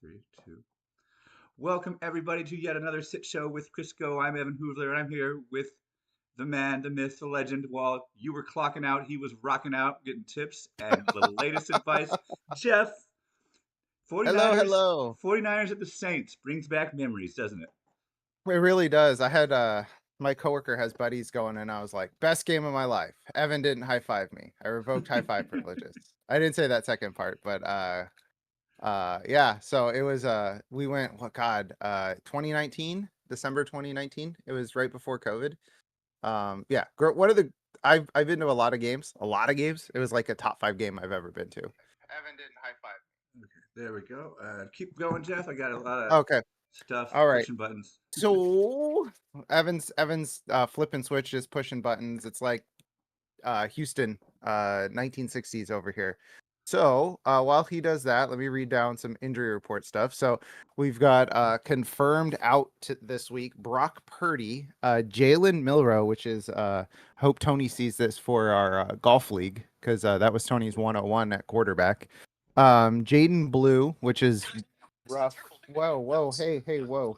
Three, two. Welcome everybody to yet another sit show with Krisko. I'm Evan Hoovler, and I'm here with the man, the myth, the legend. While you were clocking out, he was rocking out, getting tips and the latest advice. Jeff, Hello, 49ers, hello. 49ers at the Saints brings back memories, doesn't it? It really does. I had my coworker has buddies going, and I was like, best game of my life. Evan didn't high five me. I revoked high five privileges. I didn't say that second part, but yeah. So it was we went 2019, December 2019. It was right before COVID. Yeah. What are the I've been to a lot of games. It was like a top 5 game I've ever been to. Evan didn't high five. Okay, there we go. Keep going, Jeff. I got a lot of Okay. stuff All right. pushing buttons. So Evans flipping switches, pushing buttons. It's like Houston 1960s over here. So while he does that, let me read down some injury report stuff. So we've got confirmed out this week Brock Purdy, Jalen Milrow, which is hope Tony sees this for our golf league because that was Tony's 101 at quarterback. Jaden Blue, which is rough. Whoa, hey, whoa.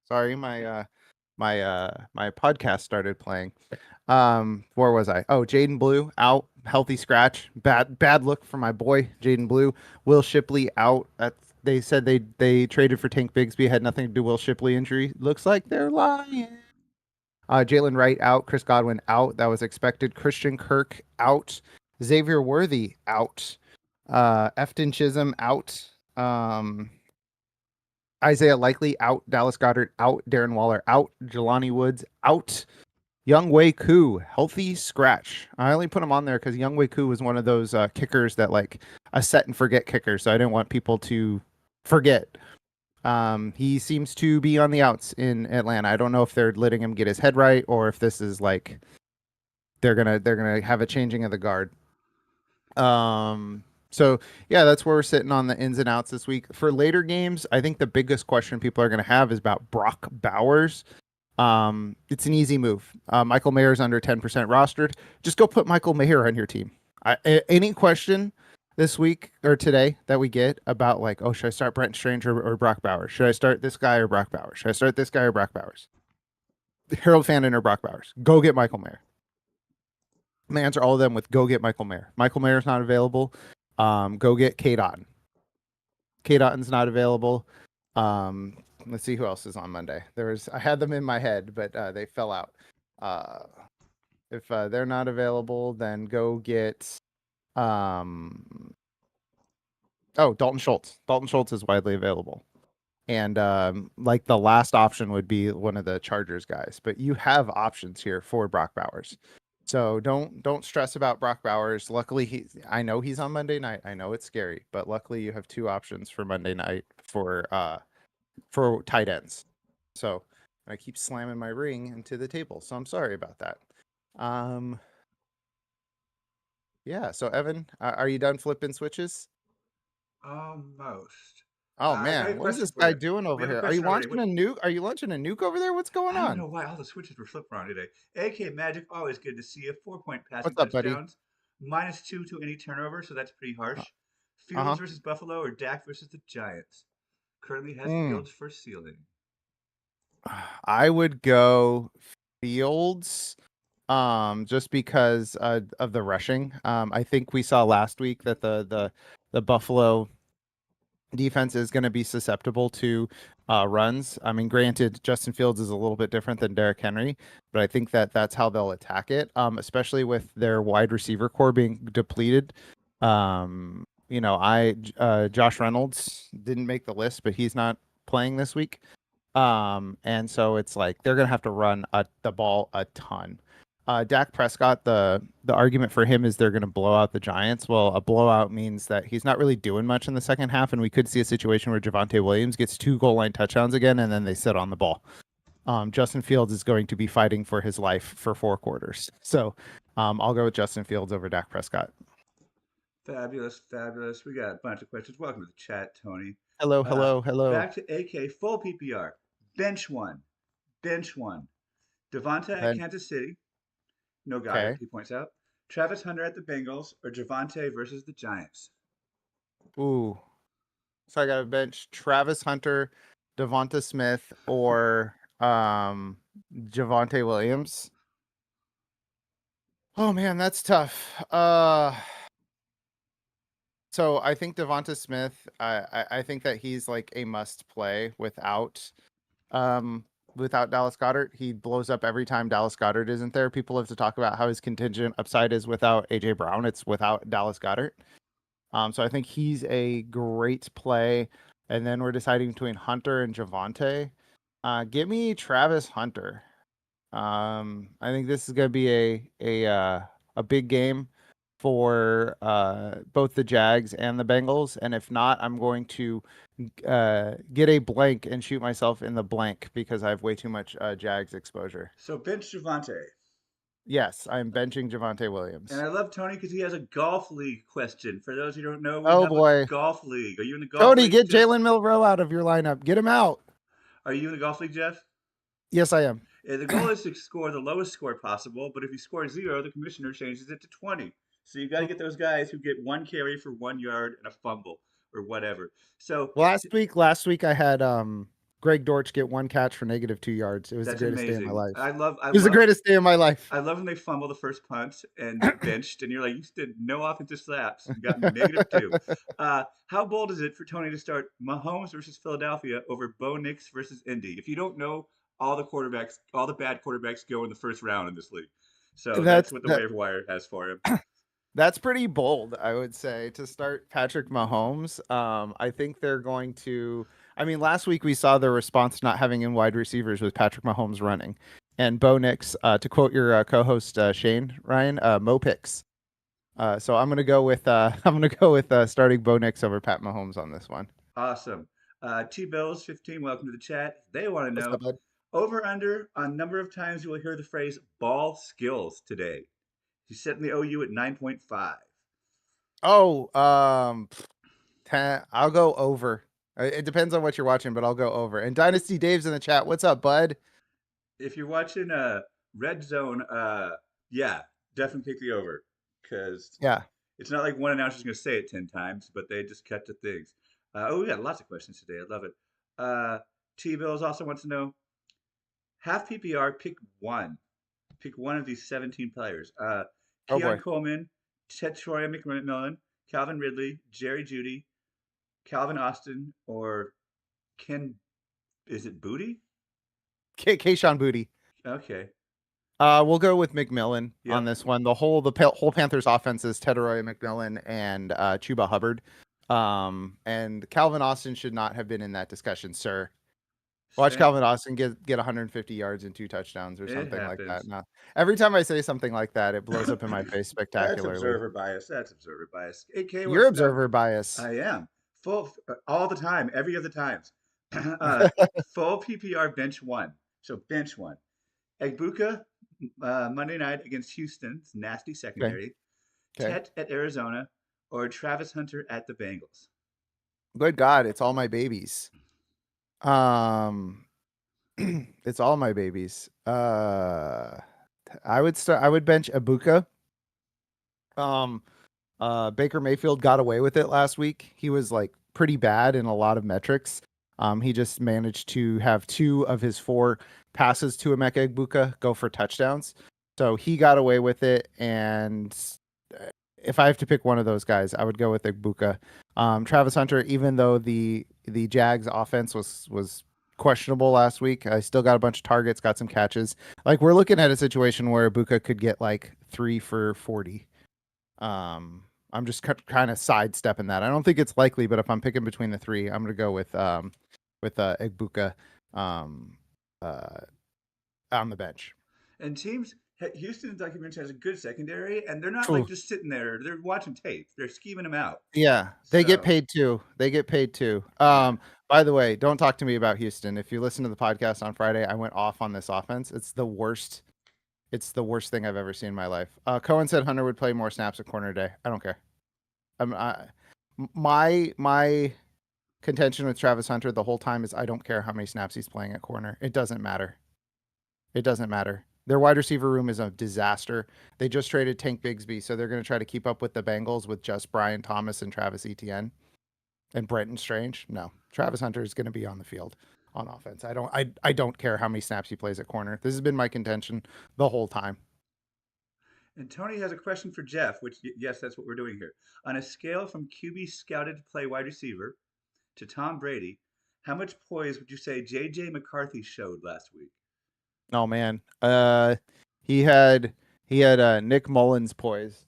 Sorry, my podcast started playing. Where was I? Oh, Jaden Blue out, healthy scratch. Bad look for my boy Jaden Blue. Will Shipley out. They said they traded for Tank Bigsby. Had nothing to do with Will Shipley injury. Looks like they're lying. Jalen Wright out. Chris Godwin out. That was expected. Christian Kirk out. Xavier Worthy out. Efton Chisholm out. Isaiah Likely out. Dallas Goddard out. Darren Waller out. Jelani Woods out. Young Wei Koo, healthy scratch. I only put him on there because Young Wei Koo was one of those kickers that like a set and forget kicker. So I didn't want people to forget. He seems to be on the outs in Atlanta. I don't know if they're letting him get his head right or if this is like they're gonna have a changing of the guard. So yeah, that's where we're sitting on the ins and outs this week. For later games, I think the biggest question people are gonna have is about Brock Bowers. It's an easy move. Michael Mayer's under 10% rostered. Just go put Michael Mayer on your team. Any question this week or today that we get about like, oh, should I start Brent Strange or Brock Bowers? Should I start this guy or Brock Bowers? Should I start this guy or Brock Bowers? Harold Fandon or Brock Bowers? Go get Michael Mayer. I'm gonna answer all of them with go get Michael Mayer. Michael Mayer's not available. Go get K Dotton. K Dotton's not available. Let's see who else is on Monday. I had them in my head, but they fell out. If they're not available, then go get Dalton Schultz. Dalton Schultz is widely available. And like the last option would be one of the Chargers guys, but you have options here for Brock Bowers. So don't stress about Brock Bowers. Luckily, I know he's on Monday night. I know it's scary, but luckily you have 2 options for Monday night for tight ends. So I keep slamming my ring into the table. So I'm sorry about that. Yeah. So Evan, are you done flipping switches? Almost. Oh I got a man, what is question this for guy you. doing We over have a here? Are you question already. launching a nuke? Are you launching a nuke over there? What's going I don't on? know why all the switches were flipped wrong today. AK Magic, always good to see you. 4-point passing What's up, buddy? touchdowns, -2 to any turnover, so that's pretty Uh harsh. Fields huh. versus Buffalo or Dak versus the Giants. Currently has Mm. Fields for ceiling. I would go Fields. Just because of the rushing. I think we saw last week that the Buffalo defense is going to be susceptible to runs. I mean, granted, Justin Fields is a little bit different than Derrick Henry, but I think that that's how they'll attack it. Especially with their wide receiver core being depleted. Josh Reynolds didn't make the list, but he's not playing this week. And so it's like they're gonna have to run the ball a ton. Dak Prescott, the argument for him is they're gonna blow out the Giants. Well, a blowout means that he's not really doing much in the second half, and we could see a situation where Javonte Williams gets 2 goal line touchdowns again, and then they sit on the ball. Justin Fields is going to be fighting for his life for 4 quarters. So I'll go with Justin Fields over Dak Prescott. Fabulous, fabulous. We got a bunch of questions. Welcome to the chat, Tony. Hello, hello, hello. Back to AK full PPR. Bench one. Bench one. Devonta at Then Kansas City. No Goddard, okay. he points out. Travis Hunter at the Bengals or Javonte versus the Giants. Ooh. So I got to bench Travis Hunter, Devonta Smith, or Javonte Williams. Oh man, that's tough. So I think Devonta Smith. I think that he's like a must play um without Dallas Goddard. He blows up every time Dallas Goddard isn't there. People have to talk about how his contingent upside is without AJ Brown. It's without Dallas Goddard. So I think he's a great play. And then we're deciding between Hunter and Javonte. Give me Travis Hunter. I think this is going to be a big game for both the Jags and the Bengals. And if not, I'm going to get a blank and shoot myself in the blank because I have way too much Jags exposure. So bench Javante. Yes, I'm benching Javonte And Williams. I love Tony because he has a golf league question. For those who don't know, we Oh have a boy. golf league. Are you in the golf Tony, league, get Jeff? Jalen Milroe out of your lineup. Get him out. Are you in the golf league, Jeff? Yes, I am. The goal is to score the lowest score possible, but if you score zero, the commissioner changes it to 20. So you got to get those guys who get one carry for 1 yard and a fumble or whatever. So Last week I had Greg Dortch get one catch for -2 yards. It was the that's greatest day of my amazing. life. I It was the love, greatest day of my life. I love when they fumble the first punt and get benched, and you're like, you did no offensive slaps and got -2. How bold is it for Tony to start Mahomes versus Philadelphia over Bo Nix versus Indy? If you don't know, all the bad quarterbacks go in the first round in this league. So that's That's what the that, waiver wire has for him. that's pretty bold, I would say, to start Patrick Mahomes. I think they're going to. I mean, last week we saw the response to not having in wide receivers with Patrick Mahomes running, and Bo Nix, to quote your co-host Shane Ryan, Mo picks. So I'm gonna go with starting Bo Nix over Pat Mahomes on this one. Awesome. T Bills 15, welcome to the chat. They want to What's know up, bud? over under on number of times you will hear the phrase ball skills today. He's setting the OU at 9.5. Oh, 10, I'll go over. It depends on what you're watching, but I'll go over. And Dynasty Dave's in the chat. What's up, bud? If you're watching Red Zone, yeah, definitely take the over because Yeah. it's not like one announcer's going to say it 10 times, but they just cut to things. Oh, we got lots of questions today. I love it. T Bills also wants to know half PPR, pick one. Pick one of these 17 players. Oh Keon boy. Coleman, Tetroy McMillan, Calvin Ridley, Jerry Judy, Calvin Austin, or Ken. Is it Booty? Kayshawn Booty. Okay. We'll go with McMillan on Yep. this one. The whole Panthers offense is Teteroy McMillan and Chuba Hubbard. And Calvin Austin should not have been in that discussion, sir. Watch Same. Calvin Austin get 150 yards and 2 touchdowns or It something like that. happens. Now, every time I say something like that, it blows up in my face That's spectacularly. observer bias. That's observer bias. AK You're wants to know. observer bias. I am full all the time, every other times. Full PPR bench one. So bench one. Egbuka Monday night against Houston's nasty Okay. secondary. Okay. Tet at Arizona, or Travis Hunter at the Bengals. Good God, it's all my babies. Um, it's all my babies. I would bench Ibuka. Um, Baker Mayfield got away with it last week. He was like pretty bad in a lot of metrics. He just managed to have 2 of his 4 passes to Emeka Egbuka go for touchdowns. So he got away with it. And if I have to pick one of those guys, I would go with Egbuka. Travis Hunter, even though the Jags offense was questionable last week, I still got a bunch of targets, got some catches. Like we're looking at a situation where Egbuka could get like 3 for 40. I'm just kind of sidestepping that. I don't think it's likely, but if I'm picking between the 3, I'm going to go with Egbuka um, uh, on the bench. And teams, Houston, like you mentioned, has a good secondary, and they're not like Ooh. just sitting there. They're watching tape. They're scheming them out. Yeah, they get So, paid too. They get paid too. yeah. By the way, don't talk to me about Houston. If you listen to the podcast on Friday, I went off on this offense. It's the worst. It's the worst thing I've ever seen in my life. Cohen said Hunter would play more snaps at corner day. I don't care. My contention with Travis Hunter the whole time is I don't care how many snaps he's playing at corner. It doesn't matter. It doesn't matter. Their wide receiver room is a disaster. They just traded Tank Bigsby, so they're going to try to keep up with the Bengals with just Brian Thomas and Travis Etienne. And Brenton Strange, no. Travis Hunter is going to be on the field on offense. I don't care how many snaps he plays at corner. This has been my contention the whole time. And Tony has a question for Jeff, which, yes, that's what we're doing here. On a scale from QB scouted to play wide receiver to Tom Brady, how much poise would you say J.J. McCarthy showed last week? Oh man. He had Nick Mullins poise.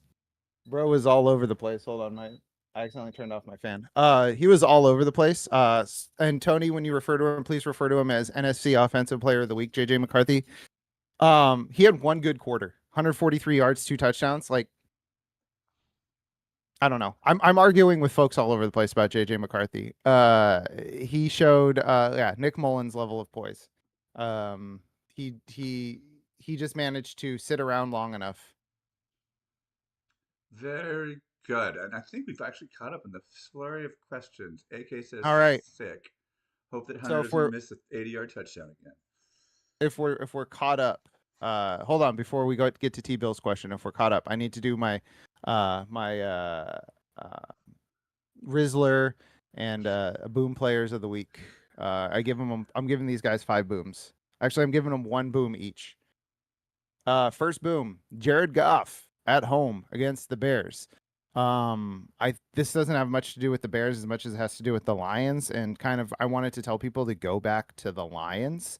Bro was all over the place. Hold on, I accidentally turned off my fan. He was all over the place. And Tony, when you refer to him, please refer to him as NFC Offensive Player of the Week, JJ McCarthy. He had one good quarter, 143 yards, 2 touchdowns. Like, I don't know. I'm arguing with folks all over the place about JJ McCarthy. He showed Nick Mullins level of poise. He just managed to sit around long enough. Very good. And I think we've actually caught up in the flurry of questions. AK says All right. sick. Hope that So Hunter doesn't miss the 80-yard touchdown again. if we're caught up, hold on before we get to T Bill's question. If we're caught up, I need to do my Rizzler and boom players of the week. I'm giving these guys 5 booms. Actually, I'm giving them 1 boom each. First boom, Jared Goff at home against the Bears. This doesn't have much to do with the Bears as much as it has to do with the Lions, and kind of I wanted to tell people to go back to the Lions.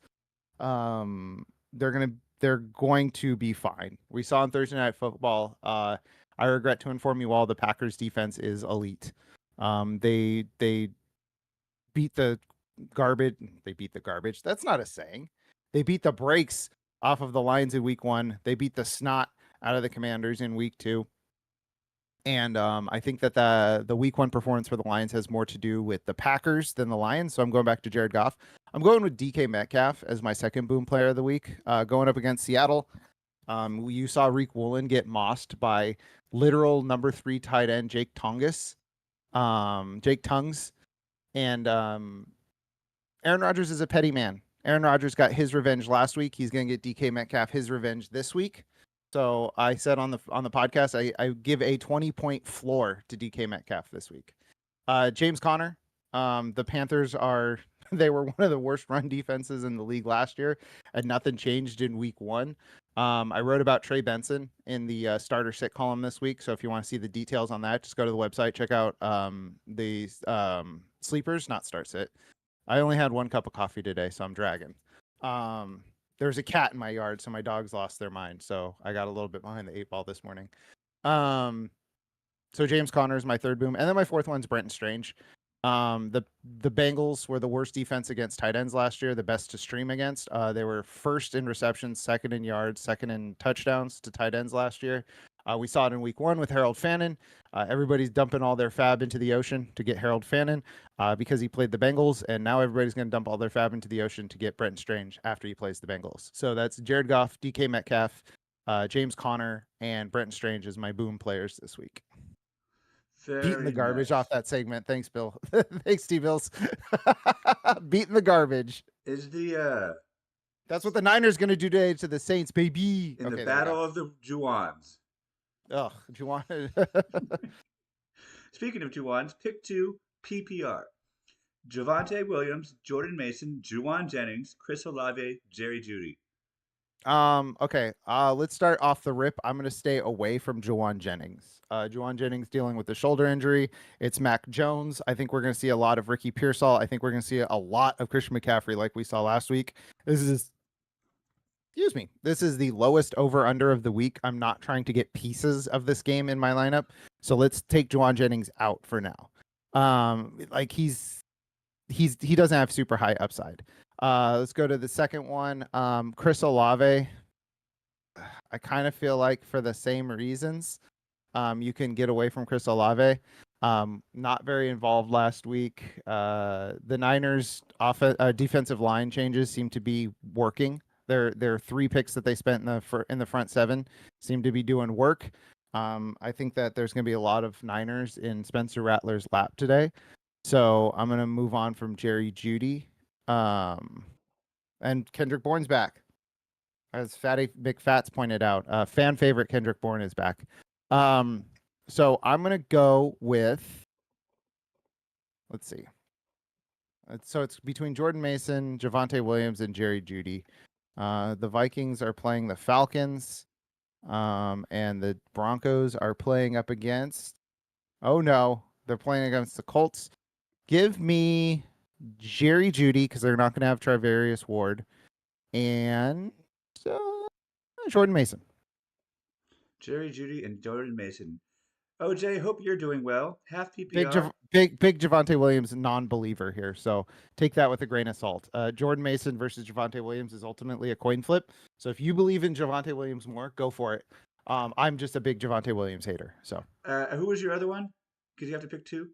They're going to be fine. We saw on Thursday Night Football. I regret to inform you all the Packers defense is elite. They beat the garbage. They beat the garbage. That's not a saying. They beat the brakes off of the Lions in week 1. They beat the snot out of the Commanders in week 2. And I think that the week 1 performance for the Lions has more to do with the Packers than the Lions. So I'm going back to Jared Goff. I'm going with DK Metcalf as my second boom player of the week. Going up against Seattle. You saw Reek Woolen get mossed by literal number 3 tight end Jake Tongus. Jake Tungs. And Aaron Rodgers is a petty man. Aaron Rodgers got his revenge last week. He's going to get DK Metcalf his revenge this week. So I said on the podcast, I give a 20-point floor to DK Metcalf this week. James Conner, the Panthers they were one of the worst run defenses in the league last year, and nothing changed in week 1. I wrote about Trey Benson in the starter sit column this week. So if you want to see the details on that, just go to the website, check out the sleepers, not start sit. I only had 1 cup of coffee today, so I'm dragging. There's a cat in my yard, so my dogs lost their mind. So I got a little bit behind the 8 ball this morning. So James Conner is my third boom, and then my fourth one's Brenton Strange. The Bengals were the worst defense against tight ends last year, the best to stream against. They were first in receptions, second in yards, second in touchdowns to tight ends last year. We saw it in week 1 with Harold Fannin. Everybody's dumping all their fab into the ocean to get Harold Fannin because he played the Bengals, and now everybody's going to dump all their fab into the ocean to get Brenton Strange after he plays the Bengals. So that's Jared Goff, DK Metcalf, James Conner, and Brenton Strange as my boom players this week. Beating the garbage off that segment. Thanks, Bill. Thanks, T-Bills. Beating the garbage. Is the That's what the Niners going to do today to the Saints, baby. In the battle of the Juwans. Oh, Juwan. Speaking of Juwans, pick 2 PPR. Javonte Williams, Jordan Mason, Juwan Jennings, Chris Olave, Jerry Jeudy. Okay. Let's start off the rip. I'm gonna stay away from Juwan Jennings. Juwan Jennings dealing with the shoulder injury. It's Mac Jones. I think we're gonna see a lot of Ricky Pearsall. I think we're gonna see a lot of Christian McCaffrey like we saw last week. This is the lowest over under of the week. I'm not trying to get pieces of this game in my lineup. So let's take Juwan Jennings out for now. Like he doesn't have super high upside. Let's go to the second one. Chris Olave. I kind of feel like for the same reasons, you can get away from Chris Olave. Not very involved last week. The Niners defensive line changes seem to be working. Their 3 picks that they spent in the front 7 seem to be doing work. I think that there's going to be a lot of Niners in Spencer Rattler's lap today. So I'm going to move on from Jerry Jeudy. And Kendrick Bourne's back. As Fatty McFats pointed out, fan favorite Kendrick Bourne is back. So I'm going to go with let's see. So it's between Jordan Mason, Javonte Williams, and Jerry Jeudy. The Vikings are playing the Falcons, and the Broncos are playing up against. Oh no, they're playing against the Colts. Give me Jerry Jeudy because they're not going to have Travarius Ward, and uh, Jordan Mason. Jerry Judy and Jordan Mason. OJ, hope you're doing well. Half Big, PPR. big Javonte Williams non-believer here, so take that with a grain of salt. Jordan Mason versus Javonte Williams is ultimately a coin flip. So if you believe in Javonte Williams more, go for it. I'm just a big Javonte Williams hater. So Who was your other one? Because you have to pick two.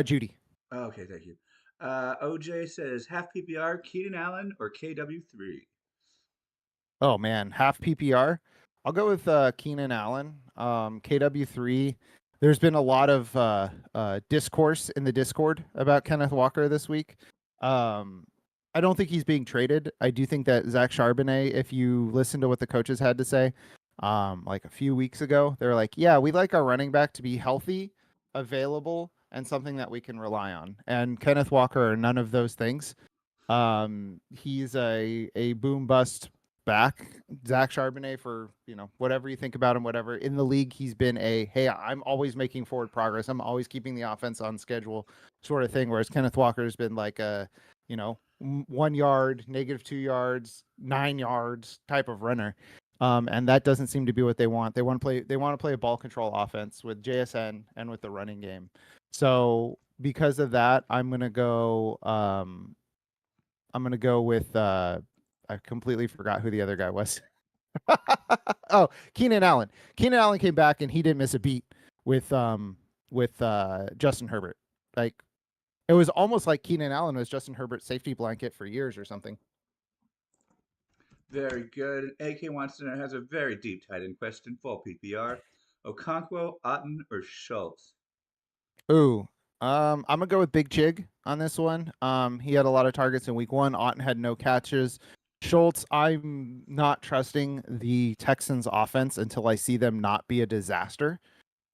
Judy. Oh, okay, thank you. OJ says half PPR, Keenan Allen or KW3. Oh man, half PPR. I'll go with Keenan Allen. KW3. There's been a lot of discourse in the Discord about Kenneth Walker this week. I don't think he's being traded. I do think that Zach Charbonnet, if you listen to what the coaches had to say, like a few weeks ago, they're like, yeah, we'd like our running back to be healthy, available, and something that we can rely on. And Kenneth Walker are none of those things. He's a boom bust back. Zach Charbonnet, for whatever you think about him, whatever in the league, he's been hey, I'm always making forward progress. I'm always keeping the offense on schedule, sort of thing. Whereas Kenneth Walker has been like a 1 yard, -2 yards, 9 yards type of runner. And that doesn't seem to be what they want. They want to play a ball control offense with JSN and with the running game. So because of that, I'm gonna go with I completely forgot who the other guy was. Oh, Keenan Allen. Keenan Allen came back and he didn't miss a beat with Justin Herbert. Like it was almost like Keenan Allen was Justin Herbert's safety blanket for years or something. Very good. AK wants to know, has a very deep tight end question. Full PPR. Okonkwo, Otten, or Schultz? Ooh. I'm gonna go with Big Chig on this one. He had a lot of targets in week 1. Otten had no catches. Schultz, I'm not trusting the Texans offense until I see them not be a disaster.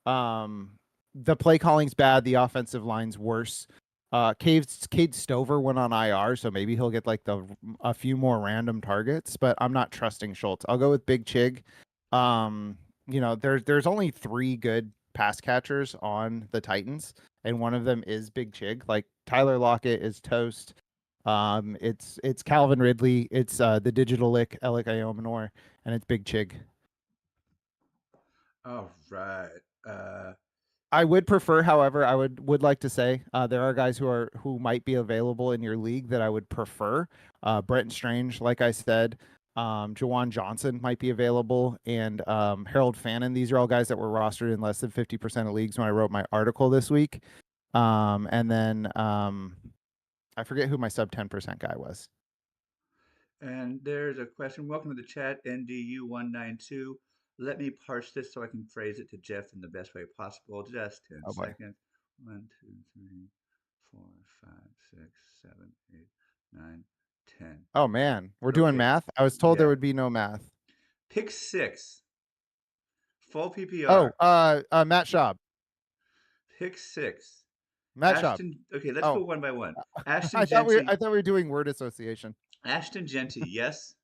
The play calling's bad, the offensive line's worse. Cade Stover went on IR, so maybe he'll get like a few more random targets, but I'm not trusting Schultz. I'll go with Big Chig. There's only 3 good pass catchers on the Titans, and one of them is Big Chig. Like Tyler Lockett is toast. It's Calvin Ridley, it's the digital lick Alec Iomanor, and it's Big Chig. All right. I would prefer, however, I would like to say there are guys who might be available in your league that I would prefer. Brenton Strange, like I said, Jawan Johnson might be available, and Harold Fannin. These are all guys that were rostered in less than 50% of leagues when I wrote my article this week. And then I forget who my sub 10% guy was. And there's a question. Welcome to the chat, NDU192. Let me parse this so I can phrase it to Jeff in the best way possible. Just 10 Oh boy. seconds. 1, 2, 3, 4, 5, 6, 7, 8, 9, 10. Oh man, we're doing Okay. math. I was told there Yeah. would be no math. Pick 6. Full Oh, PPR. Matt Schaub. Pick 6. Matt Schaub. Ashton. Okay, let's go Oh, one by one. Ashton I thought we Genty. were doing word association. Ashton Genty, yes.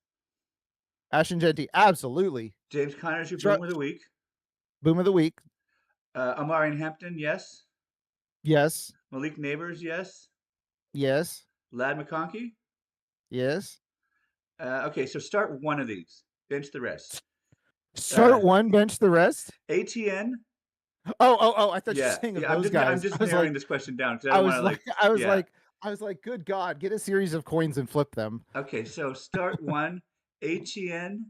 Ashton Genty, absolutely. James Conner's your boom of the week. Boom of the week. Amari Hampton, yes. Yes. Malik Neighbors, yes. Yes. Lad McConkey. Yes. Okay, so start one of these. Bench the rest. Start one, bench the rest. ATN. Oh! I thought you were Yeah, saying of yeah. those guys. I'm just narrowing this question down because I I don't was want to I was like, good God, get a series of coins and flip them. Okay, so start one. ATN,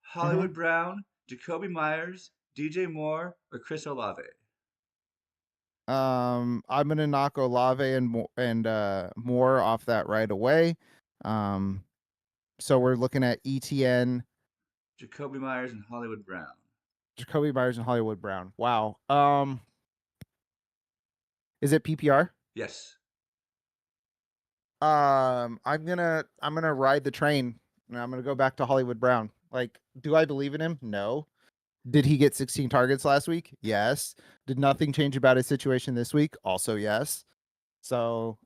Hollywood Brown, Jacoby Myers, DJ Moore, or Chris Olave. I'm gonna knock Olave and Moore off that right away. So we're looking at ETN, Jacoby Myers, and Hollywood Brown. Jacoby Myers and Hollywood Brown. Wow. Is it PPR? Yes. I'm gonna ride the train and I'm gonna go back to Hollywood Brown. Like, do I believe in him? No. Did he get 16 targets last week? Yes. Did nothing change about his situation this week? Also, yes. So,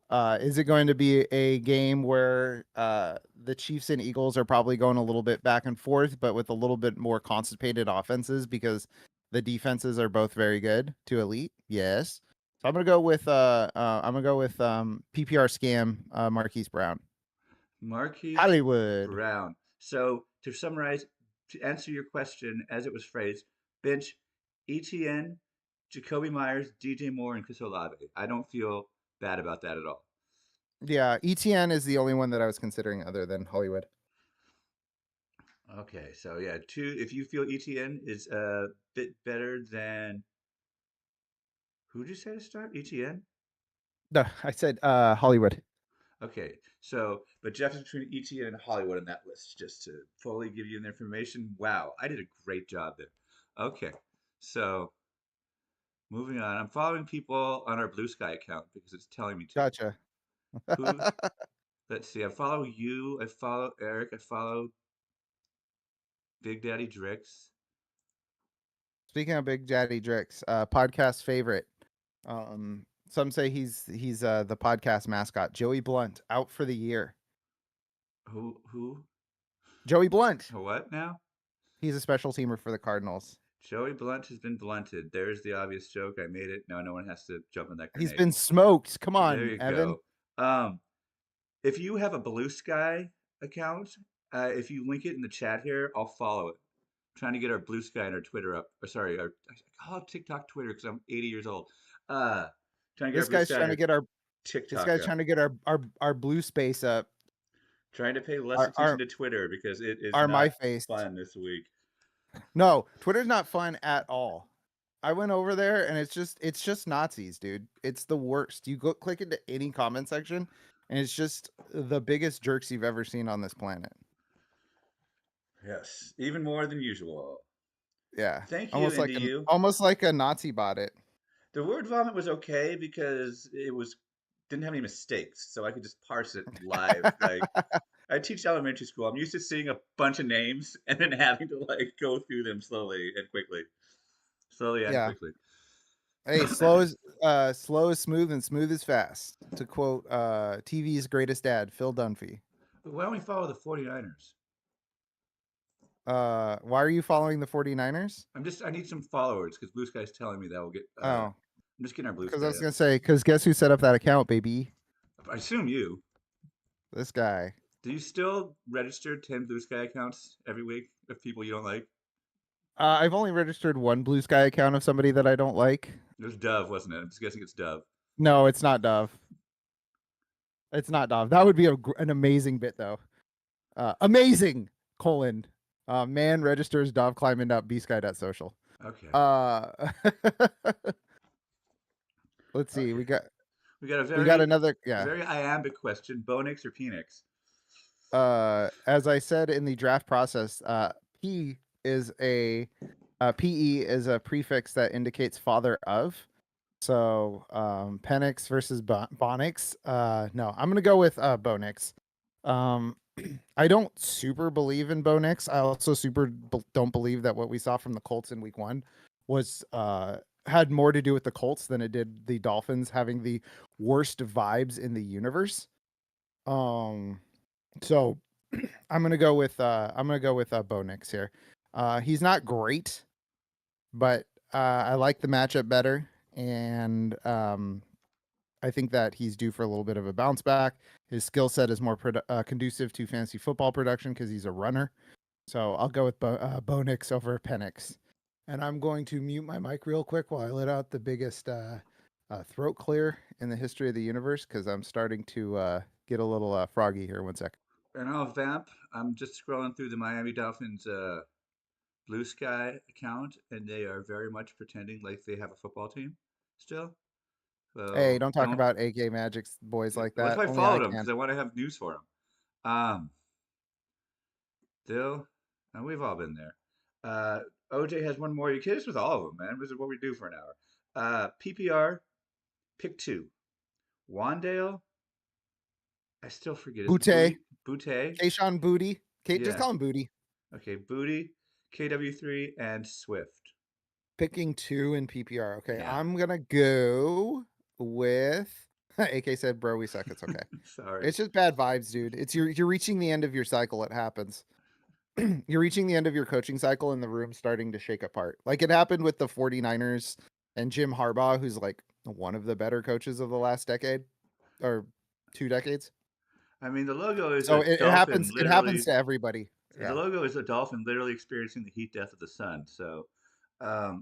is it going to be a game where the Chiefs and Eagles are probably going a little bit back and forth, but with a little bit more constipated offenses because the defenses are both very good to elite? Yes. So I'm gonna go with PPR scam Marquise Brown. Marquise Hollywood. Brown. So to summarize, to answer your question as it was phrased, bench ETN, Jacoby Myers, DJ Moore, and Chris Olave. I don't feel bad about that at all. Yeah, ETN is the only one that I was considering other than Hollywood. Okay, so yeah, two. If you feel ETN is a bit better than who did you say to start? ETN. No, I said Hollywood. Okay, so but Jeff is between ETN and Hollywood on that list, just to fully give you the information. Wow, I did a great job there. Okay, so moving on. I'm following people on our Blue Sky account because it's telling me to. Gotcha. Who? Let's see. I follow you. I follow Eric. I follow Big Daddy Drix. Speaking of Big Daddy Drix, podcast favorite. Some say he's the podcast mascot. Joey Blunt out for the year. Who? Who? Joey Blunt. What now? He's a special teamer for the Cardinals. Joey Blunt has been blunted. There's the obvious joke. I made it. No, no one has to jump on that He's grenade. been smoked. Come There on, you Evan. go. If you have a Blue Sky account, if you link it in the chat here, I'll follow it. I'm trying to get our Blue Sky and our Twitter up. Or sorry, I call it TikTok Twitter because I'm 80 years old. Uh, trying to get our This Blue guy's Sky and trying to our get our this TikTok guy's up. trying to get our blue space up. Trying to pay less Our attention to Twitter because it is our my not face. fun this week. No, Twitter's not fun at all. I went over there and it's just Nazis, dude. It's the worst. You go click into any comment section and it's just the biggest jerks you've ever seen on this planet. Yes, even more than usual. Yeah. Thank you, into you. Almost like a Nazi bot it. The word vomit was okay because it was didn't have any mistakes, so I could just parse it live. Like I teach elementary school. I'm used to seeing a bunch of names and then having to like go through them slowly and quickly, slowly and Yeah. quickly. Hey, slow is smooth and smooth is fast. To quote TV's greatest dad, Phil Dunphy. Why don't we follow the 49ers? Why are you following the 49ers? I need some followers because Blue Sky's telling me that we'll get. Oh, I'm just getting our Blue because I Sky was up. gonna say, because guess who set up that account, baby? I assume you. This guy. Do you still register 10 Blue Sky accounts every week of people you don't like? I've only registered one Blue Sky account of somebody that I don't like. It was Dove, wasn't it? I'm just guessing it's Dove. No, it's not Dove. It's not Dove. That would be an amazing bit, though. Amazing, colon. Man registers Dove climbing up bsky.social. Okay. Let's see. Okay. We got We got another. Yeah. very iambic question. Bonix or Penix? As I said in the draft process, P is PE is a prefix that indicates father of. So Penix versus Bonix. No, I'm gonna go with Bonix. I don't super believe in Bonix. I also don't believe that what we saw from the Colts in week 1 was had more to do with the Colts than it did the Dolphins having the worst vibes in the universe. So I'm gonna go with Bo Nix here. He's not great, but I like the matchup better, and I think that he's due for a little bit of a bounce back. His skill set is more conducive to fantasy football production because he's a runner. So I'll go with Bo Nix over Penix. And I'm going to mute my mic real quick while I let out the biggest throat clear in the history of the universe because I'm starting to get a little froggy here. 1 second. And I'll vamp. I'm just scrolling through the Miami Dolphins Blue Sky account, and they are very much pretending like they have a football team still. Hey, So don't talk don't. about AK Magic's boys like Well, that's that. why I Only I followed them can. because I want to have news for them. Still, and we've all been there. OJ has one more. You kid us with all of them, man. This is what we do for an hour. PPR, pick two. Wandale, I still forget. Is it Booty. Booty? Booty? Kayshawn Booty. Just Yeah. call him Booty. Okay, Booty, KW3, and Swift. Picking 2 in PPR. Okay, Yeah. I'm gonna go with AK said, "Bro, we suck. It's okay. Sorry. It's just bad vibes, dude. It's you're reaching the end of your cycle. It happens. You're reaching the end of your coaching cycle and the room's starting to shake apart. Like it happened with the 49ers and Jim Harbaugh, who's like one of the better coaches of the last decade or 2 decades. I mean, the logo is So a it dolphin happens. It happens literally. to everybody. The Yeah. logo is a dolphin literally experiencing the heat death of the sun. So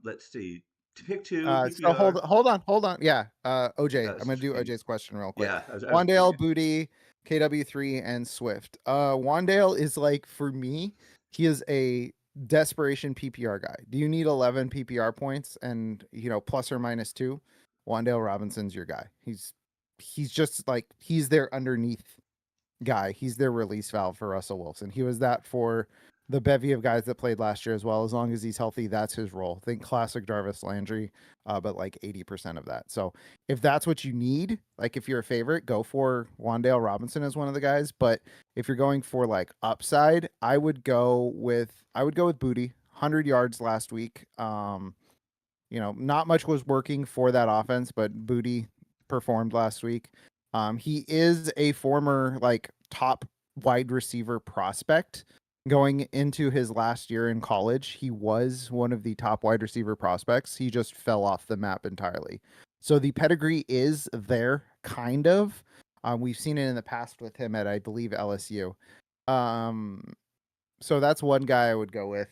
let's see. To pick two So hold PPR. hold on. Yeah. OJ. I'm gonna Such a do king. OJ's question real quick. Yeah, I was Wandale, kidding. Booty, KW3, and Swift. Wandale is like for me, he is a desperation PPR guy. Do you need 11 PPR points and plus or minus two? Wandale Robinson's your guy. He's just like he's there underneath guy. He's their release valve for Russell Wilson. He was that for the bevy of guys that played last year as well. As long as he's healthy, that's his role. Think classic Jarvis Landry, but like 80% of that. So if that's what you need, like if you're a favorite, go for Wandale Robinson as one of the guys. But if you're going for like upside, I would go with Booty. 100 yards last week. Not much was working for that offense, but Booty performed last week. He is a former like top wide receiver prospect going into his last year in college. He was one of the top wide receiver prospects. He just fell off the map entirely. So the pedigree is there, kind of. We've seen it in the past with him at, I believe, LSU. So that's one guy I would go with.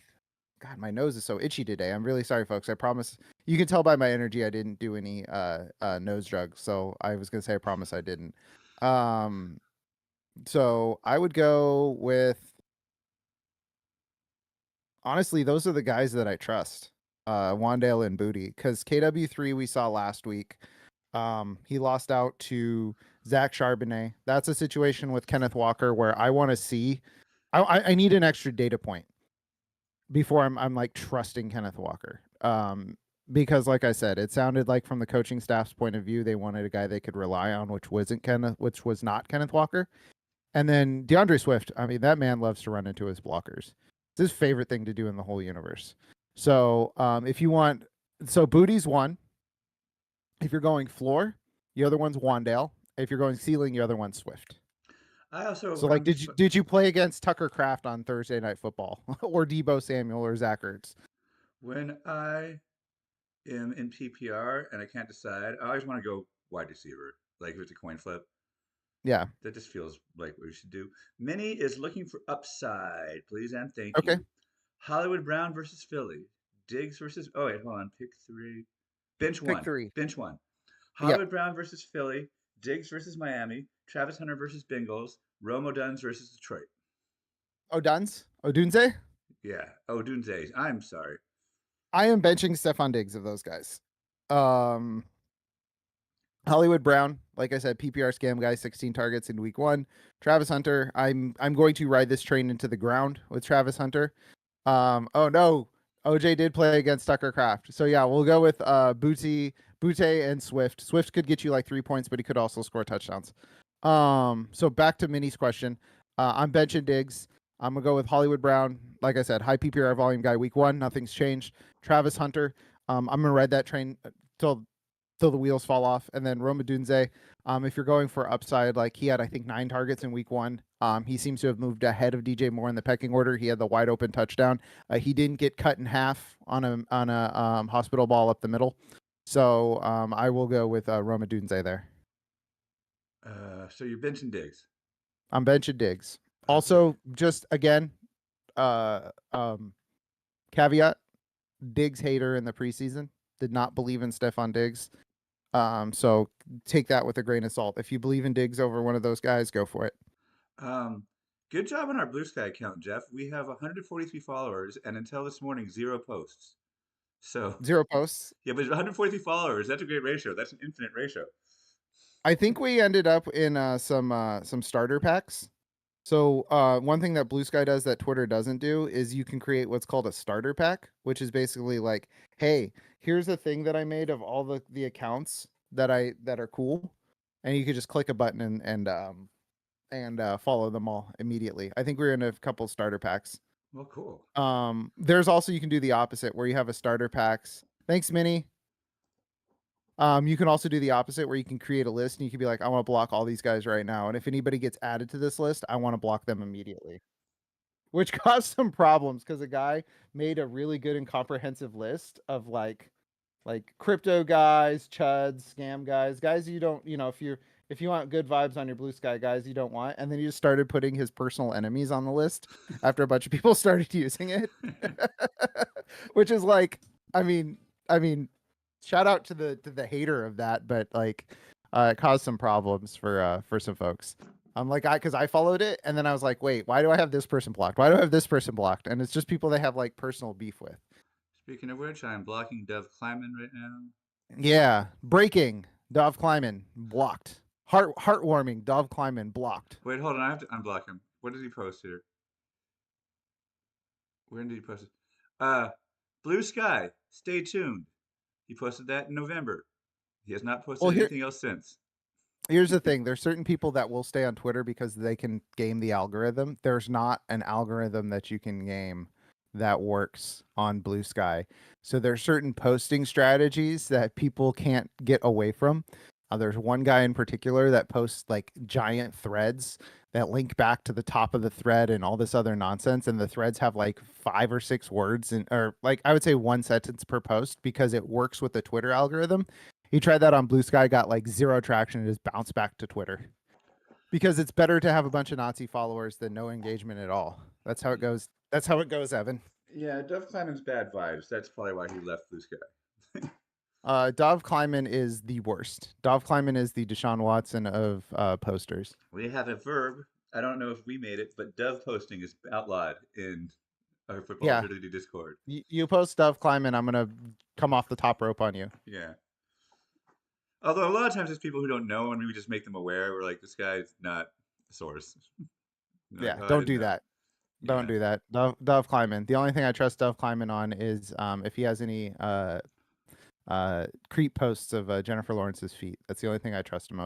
God, my nose is so itchy today. I'm really sorry, folks. I promise. You can tell by my energy I didn't do any nose drugs. So I was gonna say I promise I didn't. Um, so I would go with honestly, those are the guys that I trust. Wandale and Booty, because KW3 we saw last week. He lost out to Zach Charbonnet. That's a situation with Kenneth Walker where I want to see. I need an extra data point before I'm like trusting Kenneth Walker. Because like I said, it sounded like from the coaching staff's point of view, they wanted a guy they could rely on, which was not Kenneth Walker. And then DeAndre Swift, I mean, that man loves to run into his blockers. It's his favorite thing to do in the whole universe. So if you want, so Booty's one. If you're going floor, the other one's Wandale. If you're going ceiling, the other one's Swift. I also So like, did you play against Tucker Kraft on Thursday Night Football or Debo Samuel or Zach Ertz? when I am in PPR and I can't decide, I always want to go wide receiver. Like if it's a coin flip, Yeah. that just feels like what we should do. Minnie is looking for upside, please and thank Okay. you. Hollywood Brown versus Philly. Diggs versus. Oh wait, hold on. Pick three. Bench Pick one. three. Bench one. Yep. Hollywood Brown versus Philly. Diggs versus Miami. Travis Hunter versus Bengals. Rome Duns versus Detroit. Odunze. Yeah. Oh, Dunze. I'm sorry. I am benching Stephon Diggs of those guys. Um, Hollywood Brown, like I said, PPR scam guy, 16 targets in week one. Travis Hunter, I'm going to ride this train into the ground with Travis Hunter. Oh no, OJ did play against Tucker Kraft. So yeah, we'll go with Butte and Swift. Swift could get you like 3 points, but he could also score touchdowns. So back to Minnie's question. I'm benching Diggs. I'm gonna go with Hollywood Brown. Like I said, high PPR volume guy week one. Nothing's changed. Travis Hunter. I'm gonna ride that train till the wheels fall off. And then Roma Dunze, if you're going for upside, like he had, I think, 9 targets in week one. He seems to have moved ahead of DJ Moore in the pecking order. He had the wide open touchdown. He didn't get cut in half on a hospital ball up the middle. So I will go with Roma Dunze there. So you're benching Diggs. I'm benching Diggs. Okay. Also, just again, uh, caveat: Diggs hater in the preseason. Did not believe in Stephon Diggs. So take that with a grain of salt. If you believe in Diggs over one of those guys, go for it. Um, good job on our Blue Sky account, Jeff. We have 143 followers, and until this morning, zero posts. So 0 posts. yeah, but 143 followers. That's a great ratio. That's an infinite ratio. I think we ended up in some starter packs. So one thing that Blue Sky does that Twitter doesn't do is you can create what's called a starter pack, which is basically like, hey, here's a thing that I made of all the accounts that are cool, and you could just click a button and follow them all immediately. I think we're in a couple starter packs. Well, cool. There's also you can do the opposite where you have a starter packs. Thanks, Minnie. You can also do the opposite where you can create a list and you can be like, I want to block all these guys right now. And if anybody gets added to this list, I want to block them immediately. Which caused some problems because a guy made a really good and comprehensive list of like crypto guys, chuds, scam guys you don't, if you want good vibes on your blue sky guys you don't want, and then he just started putting his personal enemies on the list after a bunch of people started using it. Which is like, I mean, I mean, shout out to the hater of that, but like it caused some problems for some folks. Because I followed it and then I was like, wait, why do I have this person blocked? Why do I have this person blocked? And it's just people they have like personal beef with. Speaking of which, I'm blocking Dove Kleiman right now. Yeah, breaking. Dov Kleiman blocked. Heartwarming. Dov Kleiman blocked. Wait, hold on. I have to unblock him. What did he post here? When did he post it? Blue Sky. Stay tuned. He posted that in November. He has not Well, posted anything else since. here's the thing. There's certain people that will stay on Twitter because they can game the algorithm. There's not an algorithm that you can game that works on Blue Sky. So there's certain posting strategies that people can't get away from. There's one guy in particular that posts like giant threads that link back to the top of the thread and all this other nonsense. And the threads have like 5 or 6 words or like I would say one sentence per post because it works with the Twitter algorithm. He tried that on Blue Sky, got like zero traction, and just bounced back to Twitter because it's better to have a bunch of Nazi followers than no engagement at all. That's how it goes. That's how it goes, Evan. Yeah, Dove Kleiman's bad vibes. That's probably why he left Blue Sky. Dov Kleiman is the worst. Dov Kleiman is the Deshaun Watson of posters. We have a verb. I don't know if we made it, but dove posting is outlawed in our football Yeah, absurdity Discord. you post Dov Kleiman, I'm gonna come off the top rope on you. Yeah. Although a lot of times it's people who don't know, and we just make them aware. We're like, this guy's not a source. Like, Yeah, oh, I don't didn't do know. that. Don't Yeah. do that. Dov Kleiman. The only thing I trust Dov Kleiman on is if he has any creep posts of Jennifer Lawrence's feet. That's the only thing I trust him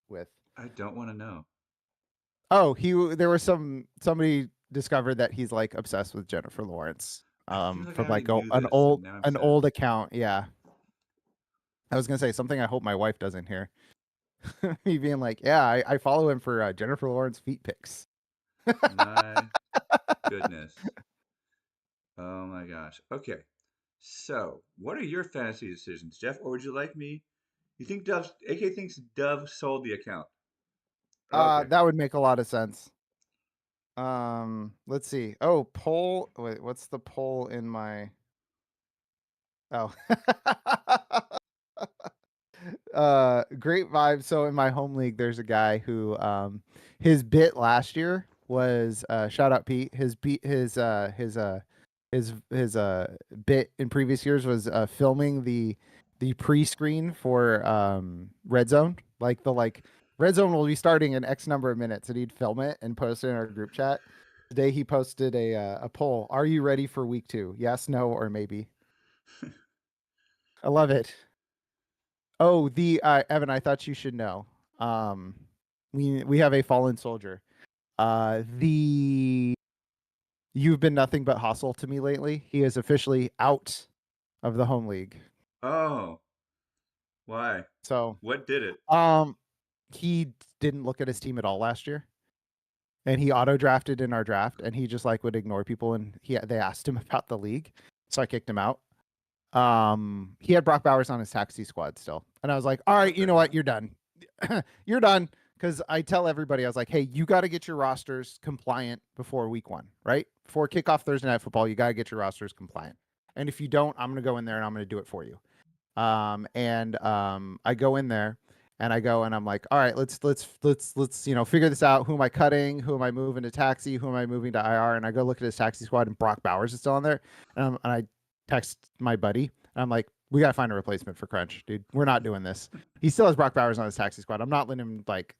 with. I don't want to know. Oh, there was somebody discovered that he's like obsessed with Jennifer Lawrence. I feel like I From already like knew an this, and old now I'm an sad. old account. Yeah, I was gonna say something. I hope my wife doesn't hear me being like, yeah, I follow him for Jennifer Lawrence feet pics. My goodness. Oh my gosh. Okay. So, what are your fantasy decisions, Jeff? Or would you like me? You think Dove, AK thinks Dove sold the account. Okay. That would make a lot of sense. Let's see. Oh, poll. Wait, what's the poll in my? Oh. Great vibe. So in my home league, there's a guy who his bit last year was shout out Pete. His bit in previous years was filming the pre-screen for Red Zone. Like Red Zone will be starting in X number of minutes, and he'd film it and post it in our group chat. Today he posted a poll. Are you ready for week 2? Yes, no, or maybe. I love it. Oh, the Evan, I thought you should know. Um, we have a fallen soldier. The You've been nothing but hostile to me lately. He is officially out of the home league. Oh, why? So, What did it? um, he didn't look at his team at all last year, and he auto drafted in our draft, and he just like would ignore people, and they asked him about the league, so I kicked him out. He had Brock Bowers on his taxi squad still, and I was like, all right, What you the know what, hell? you're done. You're done. Because I tell everybody, I was like, hey, you got to get your rosters compliant before week 1, right? Before kickoff Thursday Night Football, you got to get your rosters compliant. And if you don't, I'm going to go in there and I'm going to do it for you. I go in there and I go and I'm like, all right, let's figure this out. Who am I cutting? Who am I moving to taxi? Who am I moving to IR? And I go look at his taxi squad and Brock Bowers is still on there. And I text my buddy and I'm like, we got to find a replacement for Crunch, dude. We're not doing this. He still has Brock Bowers on his taxi squad. I'm not letting him like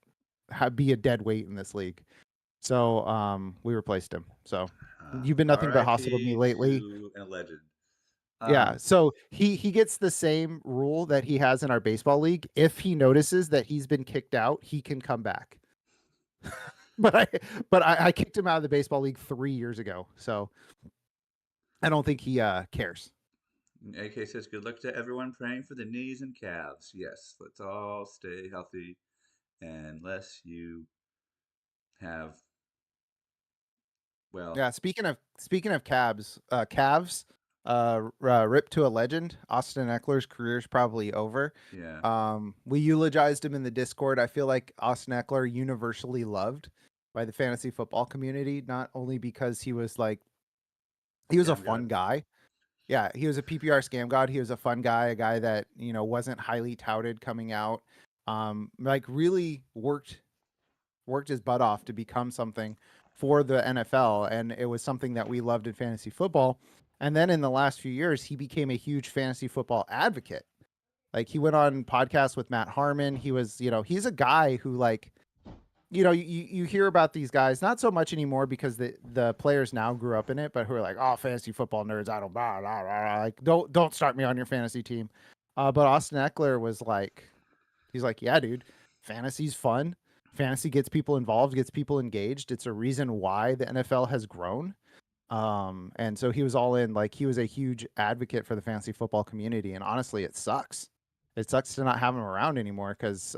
be a dead weight in this league. So we replaced him. So you've been nothing but hostile to me R.I.P. lately. to a legend. Yeah. Um, So he gets the same rule that he has in our baseball league. If he notices that he's been kicked out, he can come back. but I kicked him out of the baseball league 3 years ago. So I don't think he cares. AK says, good luck to everyone praying for the knees and calves. Yes, let's all stay healthy unless you have, well, Yeah, speaking of calves, rip to a legend. Austin Eckler's career is probably over. yeah, We eulogized him in the Discord. I feel like Austin Eckler universally loved by the fantasy football community, not only because he was a scam fun god. guy. Yeah, he was a PPR scam god. He was a fun guy, a guy that, wasn't highly touted coming out. Like really worked his butt off to become something for the NFL, and it was something that we loved in fantasy football. And then in the last few years, he became a huge fantasy football advocate. Like he went on podcasts with Matt Harmon. He was, he's a guy who you hear about these guys not so much anymore because the players now grew up in it, but who are like, oh, fantasy football nerds, I don't blah, blah, blah, like don't start me on your fantasy team. But Austin Eckler was like, he's like, yeah, dude, fantasy's fun. Fantasy gets people involved, gets people engaged. It's a reason why the NFL has grown. And so he was all in. Like he was a huge advocate for the fantasy football community. And honestly, it sucks. It sucks to not have him around anymore because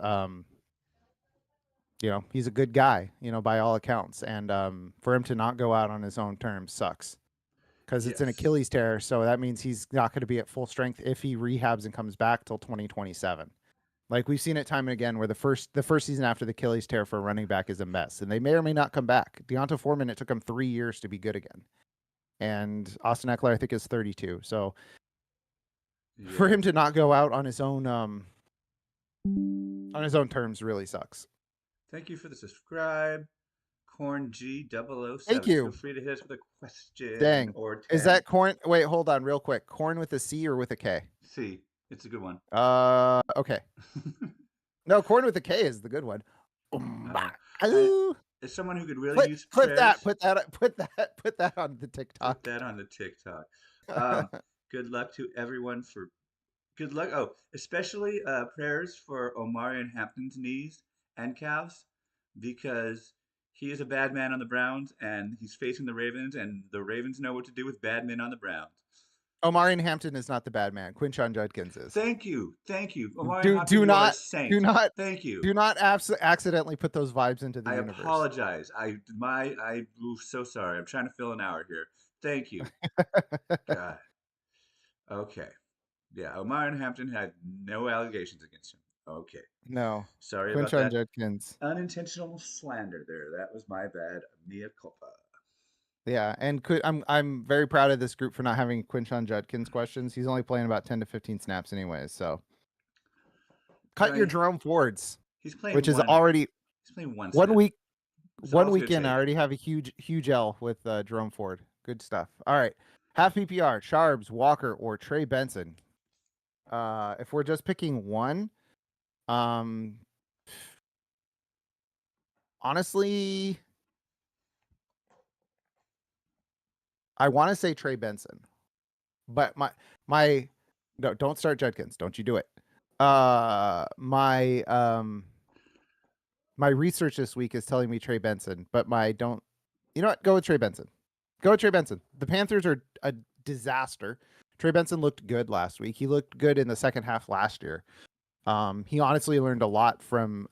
he's a good guy, by all accounts. And for him to not go out on his own terms sucks because it's an Yes, Achilles tear. So that means he's not going to be at full strength if he rehabs and comes back till 2027. Like we've seen it time and again where the first season after the Achilles tear for a running back is a mess, and they may or may not come back. Deonta Foreman, it took him 3 years to be good again, and Austin Eckler I think is 32. So for yeah. him to not go out on his own terms really sucks. Thank you for the subscribe. Corn Thank G007. Feel you. free to hit us with a question Dang, or is 10. that corn? Wait, hold on, real quick. Corn with a C or with a K? See, it's a good one. Okay. No, corn with a K is the good one. uh, I, Ooh. as someone who could really Clip, use clip that. prayers, Put that on the put TikTok. that on the TikTok. Um, good luck to everyone for good luck. Oh, especially prayers for Omarion Hampton's knees and calves because he is a bad man on the Browns and he's facing the Ravens, and the Ravens know what to do with bad men on the Browns. Omarion Hampton is not the bad man. Quinshon Judkins is. Thank you, Omarion Do Hampton. do You are a not do saint. not Thank you. do not accidentally put those vibes into the I universe. apologize. Ooh, so sorry. I'm trying to fill an hour here. Thank you. God. Okay. Yeah, Omarion Hampton had no allegations against him. Okay. No, Sorry about Quinshon that. Judkins. Unintentional slander there. That was my bad. Mea culpa. Yeah, and I'm very proud of this group for not having Quinshon Judkins questions. He's only playing about 10 to 15 snaps anyways. So cut your Right. Jerome Fords, He's playing which is one. already He's playing one one snap. week That's all one it's gonna weekend. I take. already have a huge L with Jerome Ford. Good stuff. All right, half PPR: Sharps, Walker, or Trey Benson. If we're just picking one, um, honestly, I want to say Trey Benson, but my no, don't start Judkins. Don't you do it. My research this week is telling me Trey Benson, but my don't. You know what? Go with Trey Benson. Go with Trey Benson. The Panthers are a disaster. Trey Benson looked good last week. He looked good in the second half last year. He honestly learned a lot from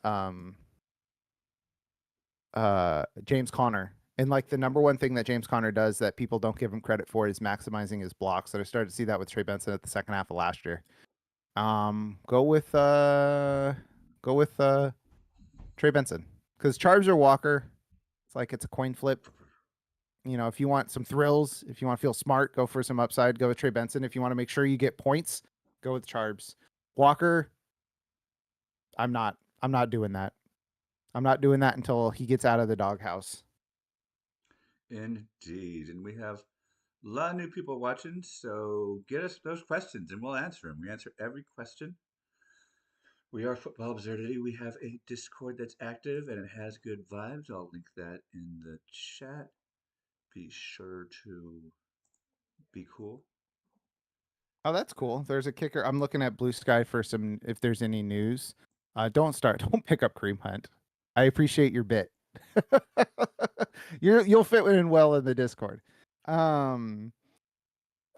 James Conner. And like the number one thing that James Conner does that people don't give him credit for is maximizing his blocks. So I started to see that with Trey Benson at the second half of last year. Go with Trey Benson because Chargers or Walker. It's like it's a coin flip. If you want some thrills, if you want to feel smart, go for some upside. Go with Trey Benson. If you want to make sure you get points, go with Charbs. Walker, I'm not. I'm not doing that. I'm not doing that until he gets out of the doghouse. Indeed. And we have a lot of new people watching, so get us those questions and we'll answer them. We answer every question. We are Football Absurdity. We have a Discord that's active and it has good vibes. I'll link that in the chat. Be sure to be cool. Oh, that's cool. There's a kicker. I'm looking at Blue Sky for some if there's any news. Don't start. Don't pick up Cream Hunt. I appreciate your bit. You'll fit in well in the Discord. Um,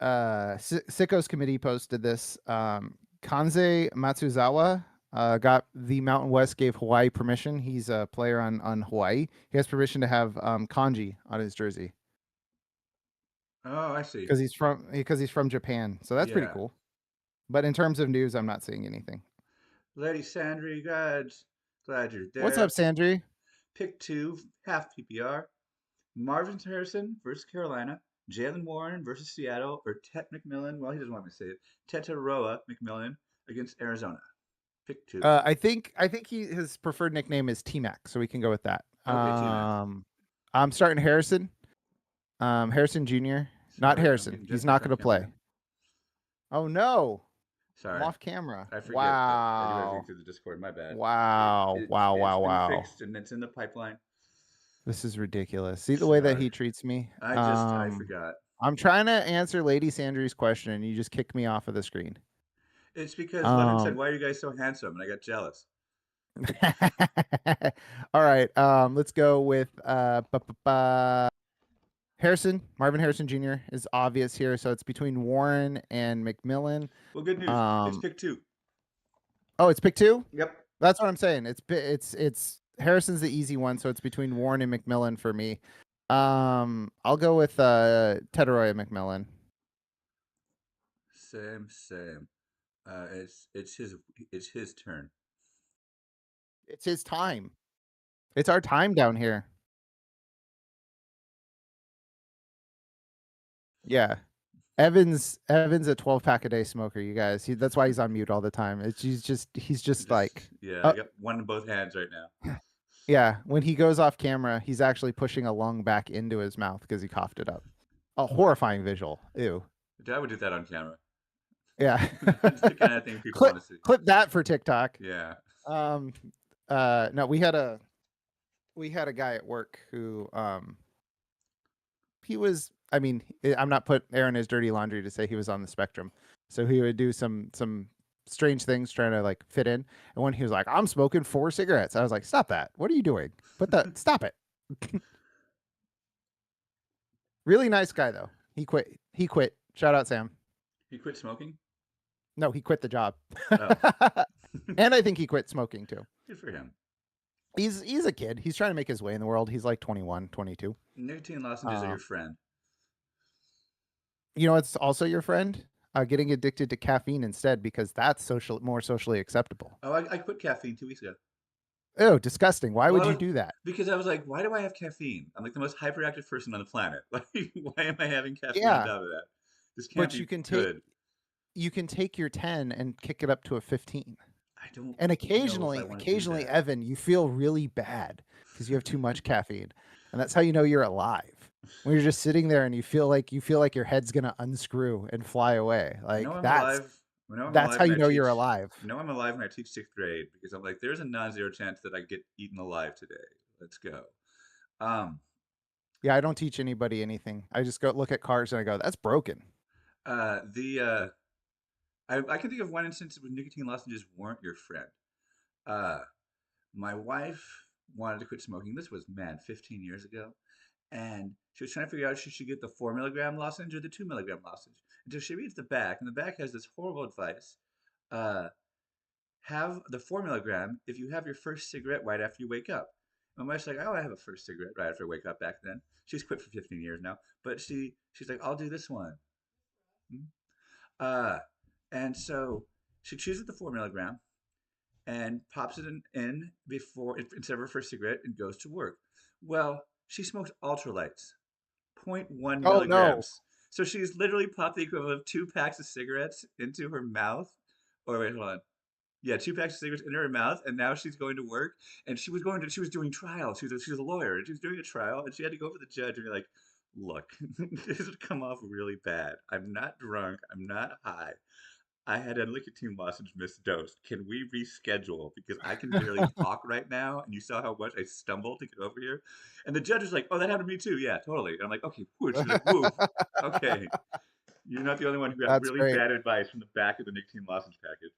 Sicko's committee posted this. Kanze Matsuzawa got the Mountain West gave Hawaii permission. He's a player on Hawaii. He has permission to have kanji on his jersey Oh, I see. because he's from Japan. So that's pretty Yeah. cool. But in terms of news, I'm not seeing anything. Lady Sandry, glad you're What's up, there. Sandry? Pick two, half PPR. Marvin Harrison versus Carolina. Jalen Warren versus Seattle, or Tet McMillan. Well, he doesn't want me to say it. Tetaroa McMillan against Arizona. Pick two. I think his preferred nickname is T-Mac, so we can go with that. Okay, T Mac. I'm starting Harrison. Harrison Jr. Not Sorry, I'm Harrison. getting He's just not back going on to camera play. again. Oh no. I'm Sorry, off camera. I forget that I do everything Wow. through the Discord. My bad. Wow. Wow. It's Wow. been Wow. fixed and it's in the pipeline. This is ridiculous. See the way that Sorry, he treats me? I forgot. I'm trying to answer Lady Sandry's question and you just kick me off of the screen. It's because Lemon said, Um "Why are you guys so handsome?" and I got jealous. All right. Let's go with Harrison. Marvin Harrison Jr. is obvious here, so it's between Warren and McMillan. Well, good news. It's Um pick two. oh, it's pick two? Yep. That's what I'm saying. It's Harrison's the easy one, so it's between Warren and McMillan for me. I'll go with Tedoroy McMillan. Same. It's his turn. It's his time. It's our time down here. Yeah. Evan's a 12 pack a day smoker, you guys. That's why he's on mute all the time. He's just like Yeah, I got one in both hands right now. yeah, when he goes off camera, he's actually pushing a lung back into his mouth because he coughed it up. A horrifying visual. Ew. I would do that on camera. Yeah. It's the kind of thing people want to see. Clip that for TikTok. Yeah. No, we had a guy at work who he was I'm not put Aaron his dirty laundry to say he was on the spectrum. So he would do some strange things trying to like fit in. And when he was like, I'm smoking 4 cigarettes, I was like, stop that. What are you doing? Stop it. Really nice guy though. He quit. Shout out Sam. He quit smoking? No, he quit the job. Oh. And I think he quit smoking too. Good for him. He's a kid. He's trying to make his way in the world. He's like 21, 22. Nicotine lozenges are your friend. You know, it's also your friend getting addicted to caffeine instead because that's more socially acceptable. Oh, I quit caffeine 2 weeks ago. Oh, disgusting. Why would you do that? Because I was like, why do I have caffeine? I'm like the most hyperactive person on the planet. Like, why am I having caffeine on top of that? This can't be good. You can take your 10 and kick it up to a 15. I don't. And occasionally, Evan, you feel really bad because you have too much caffeine, and that's how you know you're alive. When you're just sitting there and you feel like your head's gonna unscrew and fly away, like that's how you know you're alive. I'm alive when I teach 6th grade because I'm like, there's a non-zero chance that I get eaten alive today. Let's go. Yeah, I don't teach anybody anything. I just go look at cars and I go, that's broken. I can think of one instance when nicotine lozenges weren't your friend. My wife wanted to quit smoking. This was 15 years ago, and she was trying to figure out if she should get the 4 milligram lozenge or the 2 milligram lozenge. And so she reads the back, and the back has this horrible advice: have the 4 milligram if you have your first cigarette right after you wake up. My wife's like, oh, I have a first cigarette right after I wake up back then. She's quit for 15 years now, but she's like, I'll do this one. And so she chooses the 4 milligram and pops it in before instead of her first cigarette and goes to work. Well, she smokes ultralights, 0.1 Oh no. milligrams. So she's literally popped the equivalent of 2 packs of cigarettes into her mouth. Or wait, hold on. Yeah, 2 packs of cigarettes in her mouth, and now she's going to work. And she was doing trials. She was a lawyer, and she was doing a trial, and she had to go over the judge and be like, "Look, this would come off really bad. I'm not drunk. I'm not high. I had a nicotine lozenge misdosed. Can we reschedule? Because I can barely talk right now, and you saw how much I stumbled to get over here." And the judge was like, "Oh, that happened to me too. Yeah, totally." And I'm like, "Okay, whoosh." She's like, "Woof. Okay, you're not the only one who got That's really great. bad advice from the back of the nicotine lozenge package."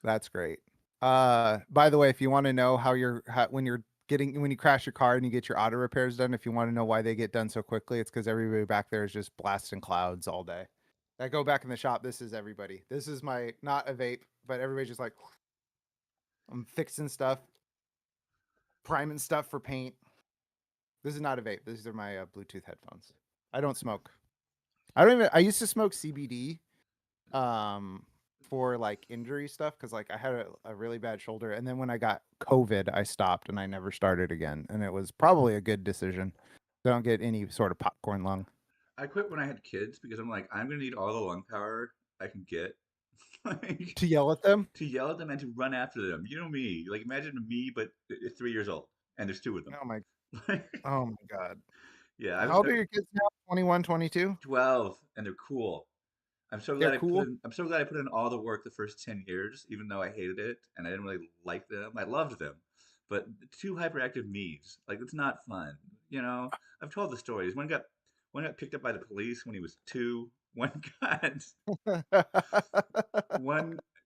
That's great. By the way, if you want to know when you're getting when you crash your car and you get your auto repairs done. If you want to know why they get done so quickly, it's because everybody back there is just blasting clouds all day. I go back in the shop. This is everybody. This is my not a vape, but everybody's just like I'm fixing stuff, priming stuff for paint. This is not a vape. These are my Bluetooth headphones. I don't smoke. I don't even. I used to smoke CBD, um, for like injury stuff because like I had a really bad shoulder, and then when I got COVID, I stopped and I never started again, and it was probably a good decision. Don't get any sort of popcorn lung. I quit when I had kids because I'm like, I'm gonna need all the lung power I can get, like, To yell at them. to yell at them and to run after them. You know me. Like, imagine me, but 3 years old, and there's two of them. Oh my. Oh my god. Yeah, How old are your kids now? 21, 22? 12, and they're cool. I'm so They're glad I put cool. in. I'm so glad I put in all the work the first 10 years, even though I hated it and I didn't really like them. I loved them, but two hyperactive me's, like it's not fun. You know, I've told the stories. One got picked up by the police when he was 2. One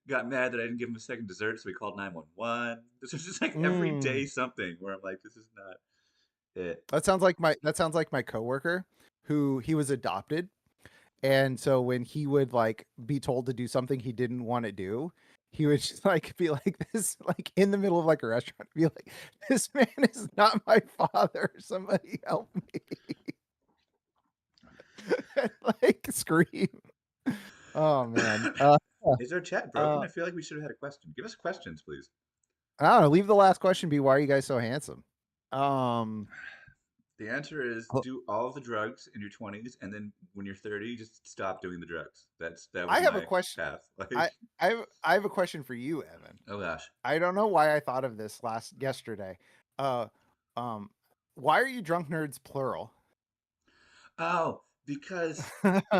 got mad that I didn't give him a second dessert, so he called 911. This is just like every Mm. day something where I'm like, this is not it. That sounds like my coworker who he was adopted. And so when he would like be told to do something he didn't want to do, he would just like be like this, like in the middle of like a restaurant, be like, "This man is not my father. Somebody help me!" And, like scream. Oh man. Is our chat broken? Uh, I feel like we should have had a question. Give us questions, please. I don't know. Leave the last question be. Why are you guys so handsome? Um, The answer is well, do all of the drugs in your 20s, and then when you're 30, just stop doing the drugs. That was I have a my question. path. Like, I have a question for you, Evan. oh gosh. I don't know why I thought of this yesterday. Uh, um, why are you drunk nerds plural? Oh, because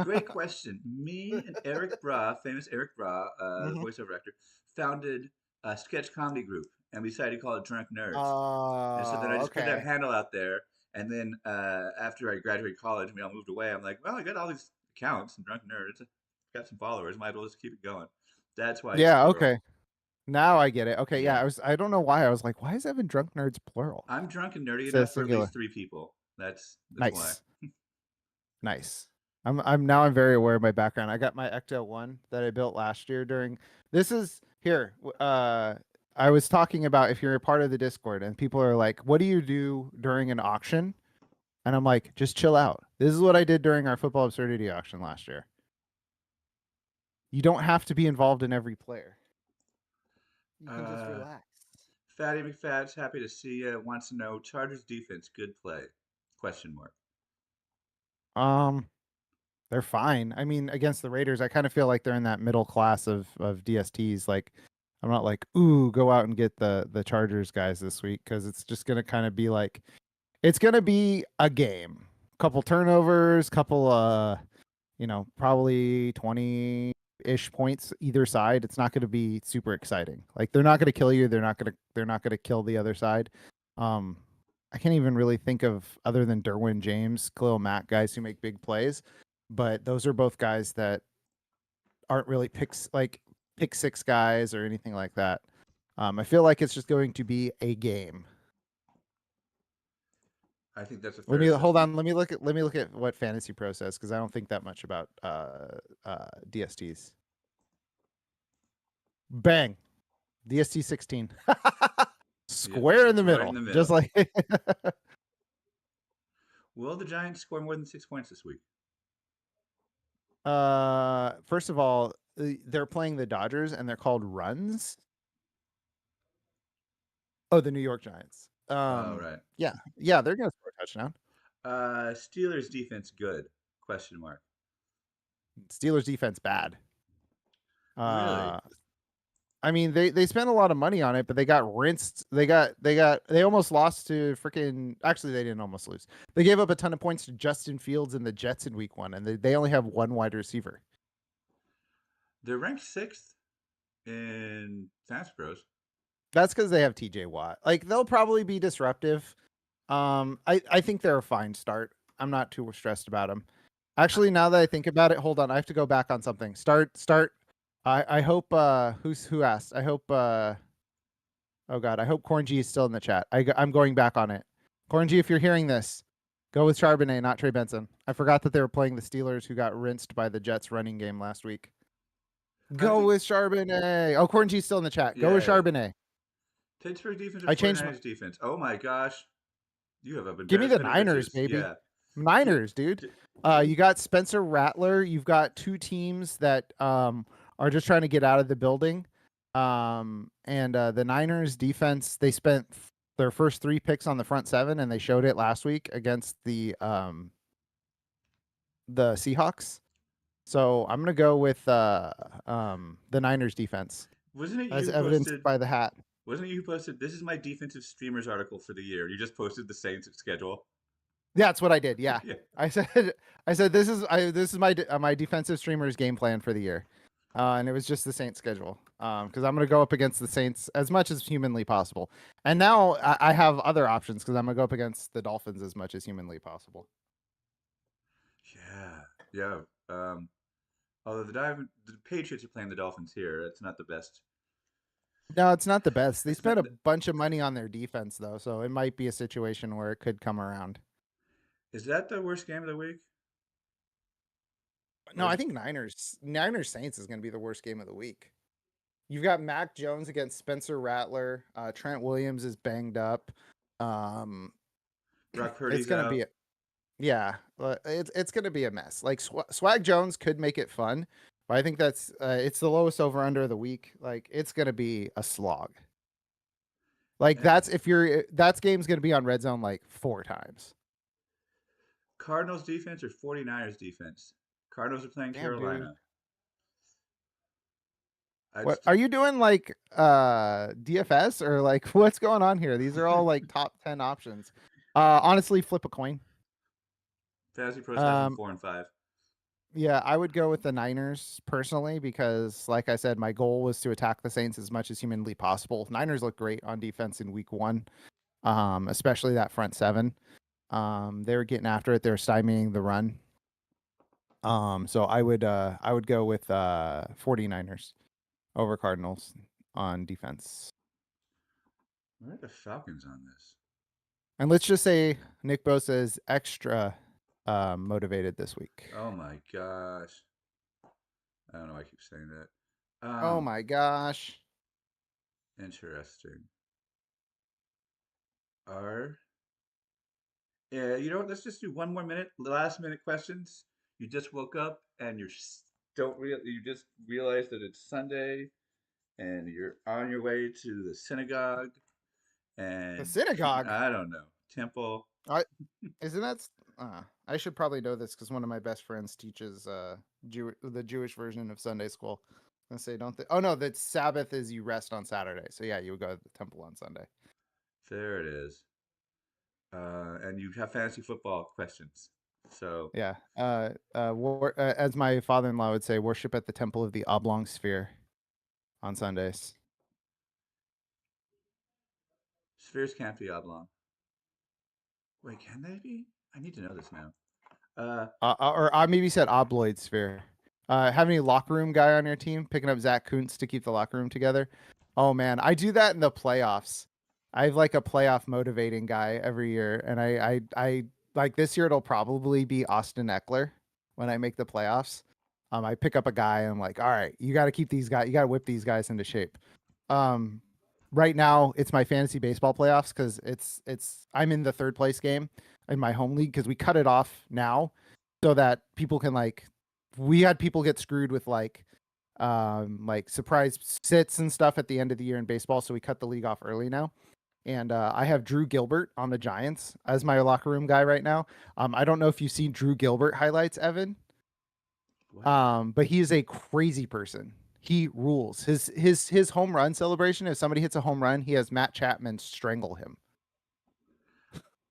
great question. Me and Eric Bra, famous Eric Bra, the Mhm. voiceover actor, founded a sketch comedy group, and we decided to call it Drunk Nerds. And so then I just put that Okay. handle out there. And then after I graduated college and we all moved away, I'm like, well, I got all these accounts and Drunk Nerds. Got some followers. Might as well just keep it going. That's why it's Yeah. plural. Okay. Now I get it. Okay. Yeah. Yeah. I don't know why. I was like, why is Evan drunk nerds plural? I'm drunk and nerdy It's a enough for at least singular. three people. That's why. Nice. Nice. I'm very aware of my background. I got my Ecto one that I built last year during. This is here. I was talking about if you're a part of the Discord and people are like, "What do you do during an auction?" And I'm like, "Just chill out." This is what I did during our football absurdity auction last year. You don't have to be involved in every player. You can just Uh, relax. Fatty McFat's happy to see you. Wants to know Chargers defense, good play? Question mark. Um, they're fine. I mean, against the Raiders, I kind of feel like they're in that middle class of DSTs. Like, I'm not like, ooh, go out and get the Chargers guys this week because it's just gonna kind of be like it's gonna be a game. Couple turnovers, couple probably 20-ish points either side. It's not gonna be super exciting. Like they're not gonna kill you, they're not gonna kill the other side. Um I can't even really think of other than Derwin James, Khalil Mack guys who make big plays, but those are both guys that aren't really pick six guys or anything like that. I feel like it's just going to be a game. I think that's a Let fair me hold assessment. on. Let me look at what Fantasy Pro says because I don't think that much about DSTs. Bang, DST 16, Yeah, square in the right in middle, the just middle. like. Will the Giants score more than 6 points this week? First of all, they're playing the Dodgers and they're called runs. Oh, the New York Giants. Oh, right. Yeah, yeah, they're gonna score a touchdown. Steelers defense, good? Question mark. Steelers defense bad. Really? Uh, I mean, they spent a lot of money on it, but they got rinsed. They almost lost to freaking. Actually, they didn't almost lose. They gave up a ton of points to Justin Fields and the Jets in Week 1, and they only have one wide receiver. They're ranked sixth in Fantasy Pros. That's because they have T.J. Watt. Like they'll probably be disruptive. I think they're a fine start. I'm not too stressed about them. I, Actually, now that I think about it, hold on. I have to go back on something. Start. I hope. Who asked? I hope. Oh God, I hope Corn G is still in the chat. I'm going back on it. Corn G, if you're hearing this, go with Charbonnet, not Trey Benson. I forgot that they were playing the Steelers, who got rinsed by the Jets running game last week. I Go think, with Charbonnet. Oh, Corn G's still in the chat. Go with yay. Charbonnet. Pittsburgh defense or I changed my. 49ers defense? Oh my gosh. You have Give me the embarrassment of Niners, riches. baby. Yeah. D- Niners, dude. d- You got Spencer Rattler. You've got two teams that are just trying to get out of the building. And the Niners defense, they spent their first 3 picks on the front seven, and they showed it last week against the Seahawks. So I'm gonna go with the Niners defense, wasn't it you as who evidenced posted? by the hat. Wasn't it you who posted? This is my defensive streamers article for the year. You just posted the Saints schedule. Yeah, that's what I did. Yeah, Yeah. I said this is my defensive streamers game plan for the year, and it was just the Saints schedule. Because I'm gonna go up against the Saints as much as humanly possible, and now I have other options because I'm gonna go up against the Dolphins as much as humanly possible. Yeah. Yeah. Although the Patriots are playing the Dolphins here, it's not the best. No, it's not the best. They It's spent not. a bunch of money on their defense though, so it might be a situation where it could come around. Is that the worst game of the week? No, Or I think Niners Saints is gonna be the worst game of the week. You've got Mac Jones against Spencer Rattler. Trent Williams is banged up. Um, Brock it's Purdy's gonna out? be it's gonna be a mess. Like Swag Jones could make it fun, but I think that's it's the lowest over under of the week. Like it's gonna be a slog. Like Eh, that's game's gonna be on Red Zone like 4 times. Cardinals defense or 49ers defense? Cardinals are playing Damn, dude. Carolina. I'd What st- are you doing like DFS or like what's going on here? These are all like top 10 options. Honestly, flip a coin. Fantasy Pros has them Um 4 and 5. Yeah, I would go with the Niners personally because, like I said, my goal was to attack the Saints as much as humanly possible. Niners look great on defense in week 1, especially that front seven. They were getting after it. They were stymieing the run. So I would go with 49ers over Cardinals on defense. Where are the Falcons on this? And let's just say Nick Bosa is extra motivated this week. Oh my gosh. I don't know why I keep saying that. Oh my gosh. Interesting. Are Yeah, you know what? Let's just do one more minute. Last minute questions. You just woke up and you just realized that it's Sunday and you're on your way to the synagogue The and synagogue. I don't know, temple. I, isn't that? I should probably know this because one of my best friends teaches the Jewish version of Sunday school. I say, don't they? Oh no, that Sabbath is you rest on Saturday. So yeah, you would go to the temple on Sunday. There it is. And you have fantasy football questions. So Yeah. As my father-in-law would say, worship at the temple of the oblong sphere on Sundays. spheres can't be oblong. Wait, can they be? I need to know this now. Or I maybe said obloid sphere. Have any locker room guy on your team picking up Zach Kuntz to keep the locker room together? Oh man, I do that in the playoffs. I have like a playoff motivating guy every year, and I like this year it'll probably be Austin Eckler when I make the playoffs. I pick up a guy and I'm like, all right, you got to keep these guys, you got to whip these guys into shape. Um, right now it's my fantasy baseball playoffs because it's I'm in the third place game in my home league because we cut it off now so that people can like we had people get screwed with like surprise sits and stuff at the end of the year in baseball, so we cut the league off early now. And I have Drew Gilbert on the Giants as my locker room guy right now. I don't know if you've seen Drew Gilbert highlights, Evan. what? But he is a crazy person. He rules. His home run celebration. If somebody hits a home run, he has Matt Chapman strangle him.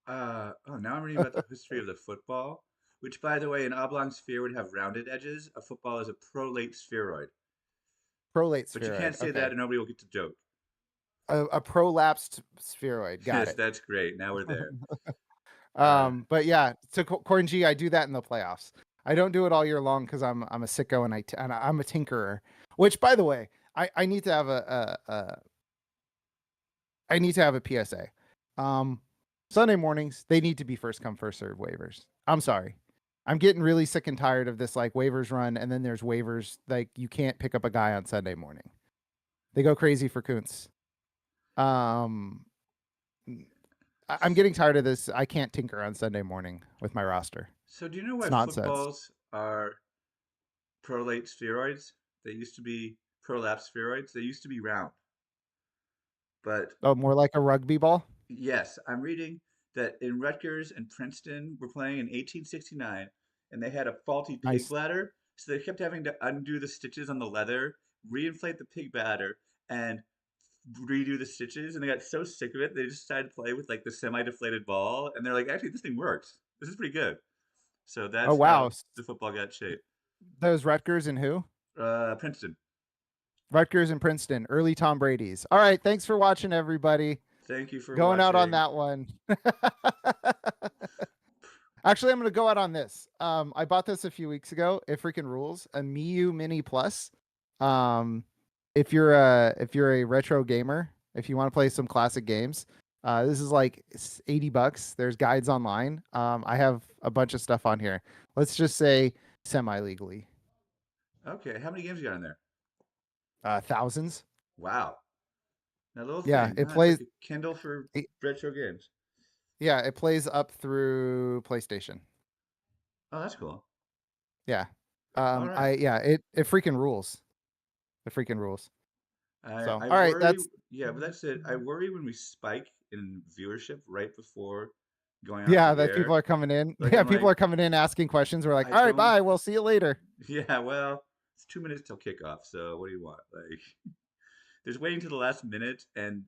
Oh, now I'm reading about the history of the football, which, by the way, an oblong sphere would have rounded edges. A football is a prolate spheroid. Prolate But you spheroid. can't say that Okay. and nobody will get to joke. A prolapsed spheroid. Got Yes, it. that's great. Now we're there. Uh, But yeah, so Corn G, I do that in the playoffs. I don't do it all year long because I'm a sicko and I'm a tinkerer. Which, by the way, I need to have I need to have a PSA. Um, Sunday mornings, they need to be first come, first serve waivers. I'm sorry. I'm getting really sick and tired of this like waivers run, and then there's waivers like you can't pick up a guy on Sunday morning. They go crazy for Kuntz. Um, I'm getting tired of this. I can't tinker on Sunday morning with my roster. So do you know It's why nonsense. footballs are prolate spheroids? They used to be prolapse spheroids. They used to be round. But Oh, more like a rugby ball. yes, I'm reading that in Rutgers and Princeton were playing in 1869 and they had a faulty pig Nice. bladder. So they kept having to undo the stitches on the leather, reinflate the pig bladder, and redo the stitches. And they got so sick of it, they just decided to play with like the semi-deflated ball. And they're like, actually, this thing works. This is pretty good. So Oh that's wow. how the football got shaped. Those Rutgers and who? Princeton. Rutgers and Princeton, early Tom Brady's. All right, thanks for watching, everybody. Thank you for Going out on watching. that one. Actually, I'm going to go out on this. I bought this a few weeks ago. It freaking rules. A Miu Mini Plus. Um, if you're a retro gamer, if you want to play some classic games, this is like $80. There's guides online. I have a bunch of stuff on here. Let's just say semi legally. Okay, how many games you got in there? Thousands. Wow. That little Yeah, thing, it huh? It's plays. like a Kindle for It, retro games. yeah, it plays up through PlayStation. Oh, that's cool. Yeah. All right. It freaking rules. It freaking rules. So, I all right, worry, that's yeah, but that's it. I worry when we spike in viewership right before going off yeah, the that people air. are coming in. Like Yeah, I'm people like, are coming in asking questions. We're like, I all right, don't. bye. We'll see you later. Yeah, well, it's 2 minutes till kickoff. So what do you want? Like, there's waiting to the last minute, and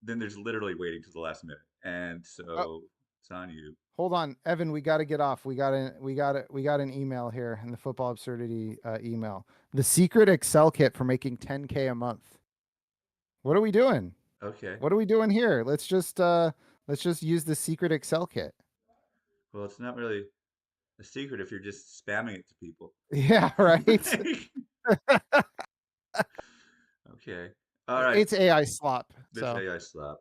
then there's literally waiting to the last minute, and Oh, so it's on you. hold on, Evan. We got to get off. We got an email here in the football absurdity email. The secret Excel kit for making 10K a month. What are we doing? Okay. What are we doing here? Let's just use the secret Excel kit. Well, it's not really a secret if you're just spamming it to people. Yeah, right. Okay. All right. It's AI slop. This So AI slop.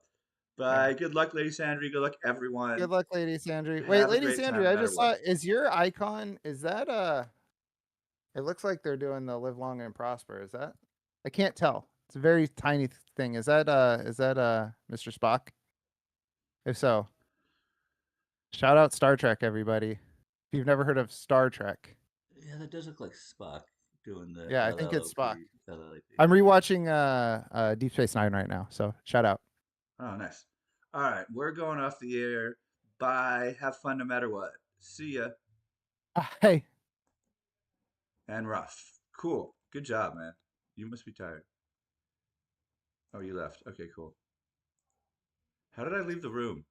yeah. Bye. Good luck, Lady Sandry. Good luck, Good everyone. luck, Lady Sandry. Wait, Have a Lady great time Sandry, no I matter just what. saw is your icon, is that it looks like they're doing the live long and prosper. Is that? I can't tell. It's a very tiny thing. Is that Mr. Spock? If so, shout out Star Trek, everybody. If you've never heard of Star Trek. Yeah, that does look like Spock doing the Yeah, I think it's Spock. LLOP. LLAP. I'm rewatching Deep Space Nine right now, so shout out. Oh, nice. All right. We're going off the air. Bye. Have fun no matter what. See ya. Hey, And rough. Cool. Good job, man. You must be tired. Oh, you left. Okay, cool. How did I leave the room?